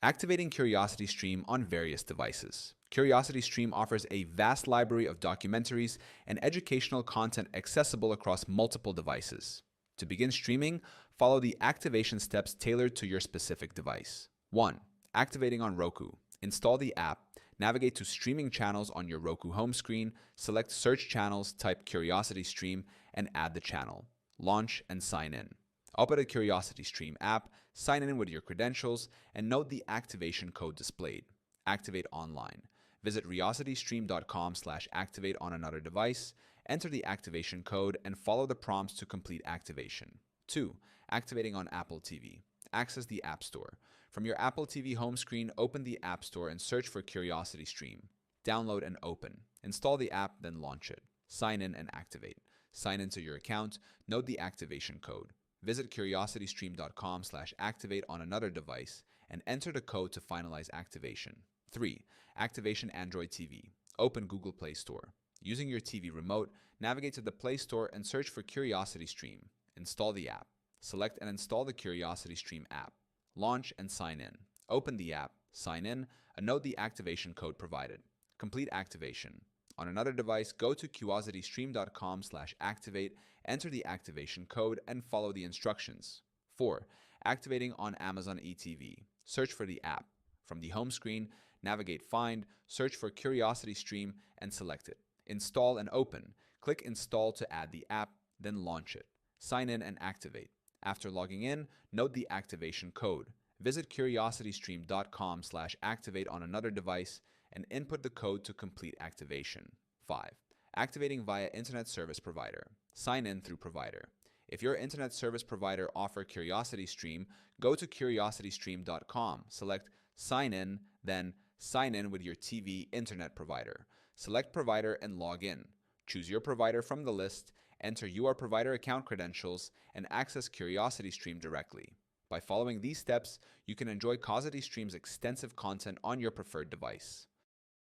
Activating CuriosityStream on various devices. CuriosityStream offers a vast library of documentaries and educational content accessible across multiple devices. To begin streaming, follow the activation steps tailored to your specific device. 1. Activating on Roku. Install the app, navigate to streaming channels on your Roku home screen, select Search Channels, type CuriosityStream, and add the channel. Launch and sign in. Open a CuriosityStream app, sign in with your credentials, and note the activation code displayed. Activate online. Visit curiositystream.com/activate on another device, enter the activation code, and follow the prompts to complete activation. 2. Activating on Apple TV. Access the App Store. From your Apple TV home screen, open the App Store and search for CuriosityStream. Download and open. Install the app, then launch it. Sign in and activate. Sign into your account, note the activation code. Visit curiositystream.com/activate on another device and enter the code to finalize activation. 3. Activation Android TV. Open Google Play Store. Using your TV remote, navigate to the Play Store and search for CuriosityStream. Install the app. Select and install the CuriosityStream app. Launch and sign in. Open the app, sign in, and note the activation code provided. Complete activation. On another device, go to curiositystream.com/activate, enter the activation code, and follow the instructions. 4. Activating on Amazon ETV. Search for the app. From the home screen, navigate Find, search for CuriosityStream, and select it. Install and open. Click Install to add the app, then launch it. Sign in and activate. After logging in, note the activation code. Visit curiositystream.com/activate on another device and input the code to complete activation. 5. Activating via Internet Service Provider. Sign in through provider. If your Internet Service Provider offers CuriosityStream, go to curiositystream.com, select Sign in, then sign in with your TV Internet provider. Select provider and log in. Choose your provider from the list, enter your provider account credentials, and access CuriosityStream directly. By following these steps, you can enjoy CuriosityStream's extensive content on your preferred device.